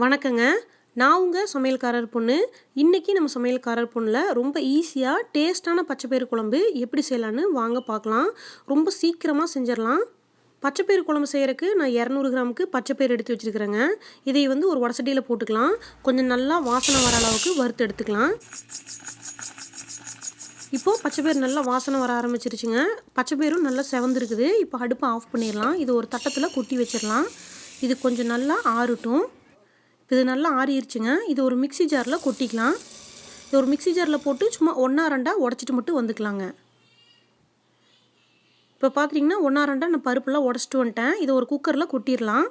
வணக்கங்க. நான் உங்க சமையல்காரர் பொண்ணு. இன்னைக்கு நம்ம சமையல்காரர் பொண்ணுல ரொம்ப ஈஸியா டேஸ்ட்டான பச்சைப்பயிறு குழம்பு எப்படி செய்யலான்னு வாங்க பார்க்கலாம். ரொம்ப சீக்கிரமா செஞ்சிடலாம். பச்சைப்பயிறு குழம்பு செய்யறதுக்கு நான் 200 கிராமுக்கு பச்சைப்பயிறு எடுத்து வச்சிருக்கிறேங்க. இதை ஒரு வடசட்டியில் போட்டுக்கலாம். கொஞ்சம் நல்லா வாசனை வர அளவுக்கு வறுத்து எடுத்துக்கலாம். இப்போ பச்சைப்பயிறு நல்லா வாசனை வர ஆரம்பிச்சிருச்சுங்க. பச்சைப்பயிரும் நல்லா செவந்துருக்குது. இப்போ அடுப்பை ஆஃப் பண்ணிடலாம். இது ஒரு தட்டத்தில் கொட்டி வச்சிடலாம். இது கொஞ்சம் நல்லா ஆறட்டும். இது நல்லா ஆறிடுச்சுங்க. இது ஒரு மிக்ஸி ஜாரில் கொட்டிக்கலாம். இது ஒரு மிக்ஸி ஜாரில் போட்டு சும்மா 1-2 உடச்சிட்டு மட்டும் வந்துக்கலாங்க. இப்போ பார்த்தீங்கன்னா 1-2 நான் பருப்பெல்லாம் உடச்சிட்டு வந்துட்டேன். இதை ஒரு குக்கரில் கொட்டிடலாம்.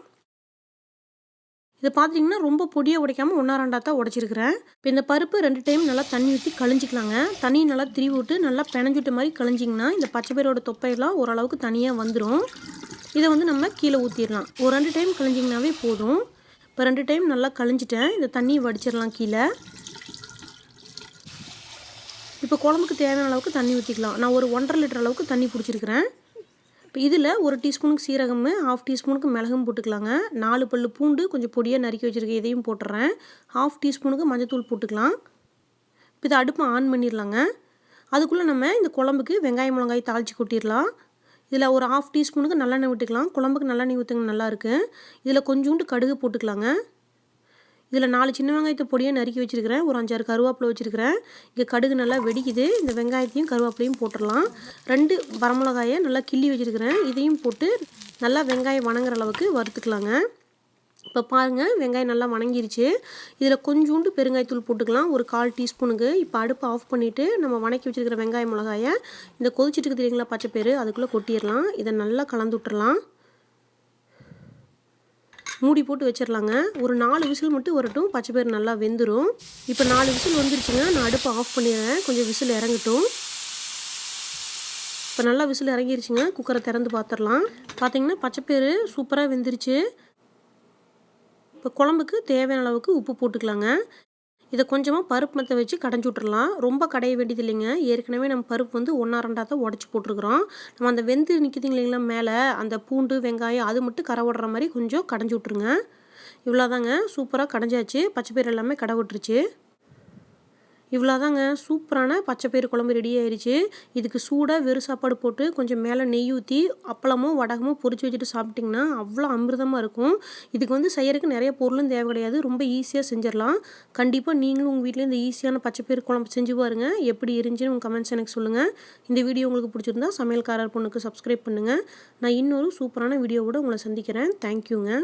இதை பார்த்தீங்கன்னா ரொம்ப பொடியை உடைக்காமல் 1-2 தான் உடச்சிருக்கிறேன். இப்போ இந்த பருப்பு 2 டைம் நல்லா தண்ணி ஊற்றி கழிஞ்சிக்கலாங்க. தண்ணி நல்லா திரி விட்டு நல்லா பிணைஞ்சிட்ட மாதிரி கழிஞ்சிங்கன்னா இந்த பச்சைப்பயிரோட தொப்பையெல்லாம் ஓரளவுக்கு தனியாக வந்துடும். இதை நம்ம கீழே ஊற்றிடலாம். ஒரு 2 டைம் கழிஞ்சிங்கனாவே போதும். இப்போ 2 டைம் நல்லா கழிஞ்சிட்டேன். இந்த தண்ணியை வடிச்சிடலாம் கீழே. இப்போ குழம்புக்கு தேவையான அளவுக்கு தண்ணி ஊற்றிக்கலாம். நான் ஒரு 1.5 லிட்டர் அளவுக்கு தண்ணி பிடிச்சிருக்கிறேன். இப்போ இதில் 1 டீஸ்பூனுக்கு சீரகம், 1/2 டீஸ்பூனுக்கு மிளகும் போட்டுக்கலாங்க. 4 பல்லு பூண்டு கொஞ்சம் பொடியாக நறுக்கி வச்சுருக்கேன், இதையும் போட்டுறேன். 1/2 டீஸ்பூனுக்கு மஞ்சத்தூள் போட்டுக்கலாம். இப்போ இதை அடுப்பை ஆன் பண்ணிடலாங்க. அதுக்குள்ளே நம்ம இந்த குழம்புக்கு வெங்காயம் மிளகாய் தாளித்து கொட்டிடலாம். இதில் ஒரு 1/2 டீஸ்பூனுக்கு நல்லெண்ணெய் விட்டுக்கலாம். குழம்புக்கு நல்லெண்ணெய் ஊற்றுங்க, நல்லாயிருக்கு. இதில் கொஞ்சோண்டு கடுகு போட்டுக்கலாங்க. இதில் 4 சின்ன வெங்காயத்தை பொடியாக நறுக்கி வச்சுருக்கிறேன். ஒரு 5-6 கருவேப்பிலை வச்சுருக்கிறேன். இங்கே கடுகு நல்லா வெடிக்குது. இந்த வெங்காயத்தையும் கருவேப்பிலையும் போட்டுடலாம். 2 வரமிளகாயை நல்லா கிள்ளி வச்சுருக்கிறேன். இதையும் போட்டு நல்லா வெங்காயம் வணங்குற அளவுக்கு வறுத்துக்கலாங்க. இப்போ பாருங்கள், வெங்காயம் நல்லா வணங்கிருச்சு. இதில் கொஞ்சோண்டு பெருங்காயத்தூள் போட்டுக்கலாம், ஒரு 1/4 டீஸ்பூனுக்கு. இப்போ அடுப்பை ஆஃப் பண்ணிவிட்டு நம்ம வணக்கி வச்சுருக்கிற வெங்காயம் மிளகாயை இந்த கொதிச்சுட்டு இருக்குது இல்லைங்களா பச்சைப்பயிறு, அதுக்குள்ளே கொட்டிடலாம். இதை நல்லா கலந்து விட்டுறலாம். மூடி போட்டு வச்சிடலாங்க. ஒரு 4 விசில் மட்டும் வரட்டும், பச்சைப்பயிறு நல்லா வெந்துடும். இப்போ 4 விசில் வந்துருச்சுங்க. நான் அடுப்பை ஆஃப் பண்ணிடுறேன், கொஞ்சம் விசில் இறங்கட்டும். இப்போ நல்லா விசில் இறங்கிருச்சுங்க. குக்கரை திறந்து பார்த்துடலாம். பார்த்தீங்கன்னா பச்சைப்பயிறு சூப்பராக வெந்துருச்சு. இப்போ குழம்புக்கு தேவையான அளவுக்கு உப்பு போட்டுக்கலாங்க. இதை கொஞ்சமாக பருப்பு மற்ற வச்சு கடைஞ்சி விட்றலாம். ரொம்ப கடைய வேண்டியது இல்லைங்க. ஏற்கனவே நம்ம பருப்பு 1-2 தான் உடச்சி போட்டிருக்கிறோம். நம்ம அந்த வெந்து நிற்கிது இல்லைங்களா மேலே, அந்த பூண்டு வெங்காயம் அது மட்டும் கரை விடுற மாதிரி கொஞ்சம் கடைஞ்சி விட்ருங்க. இவ்வளோதாங்க, சூப்பராக கடைஞ்சாச்சு. பச்சைப்பயிறு எல்லாமே கடை விட்டுருச்சு. இவ்வளோதாங்க, சூப்பரான பச்சைப்பயிறு குழம்பு ரெடி ஆயிடுச்சு. இதுக்கு சூடாக வெறும் சாப்பாடு போட்டு கொஞ்சம் மேலே நெய் ஊற்றி அப்பளமோ வடகமோ பொரிச்சு வச்சுட்டு சாப்பிட்டிங்கன்னா அவ்வளோ அமிர்தமாக இருக்கும். இதுக்கு செய்யறதுக்கு நிறைய பொருளும் தேவை கிடையாது. ரொம்ப ஈஸியாக செஞ்சிடலாம். கண்டிப்பாக நீங்களும் உங்கள் வீட்டில் இந்த ஈஸியான பச்சைப்பயிறு குழம்பு செஞ்சு பாருங்க. எப்படி இருந்துச்சுன்னு உங்கள் கமெண்ட்ஸ் எனக்கு சொல்லுங்கள். இந்த வீடியோ உங்களுக்கு பிடிச்சிருந்தா சமையல்காரர் பொண்ணுக்கு சப்ஸ்கிரைப் பண்ணுங்கள். நான் இன்னொரு சூப்பரான வீடியோவோட உங்களை சந்திக்கிறேன். தேங்க்யூங்க.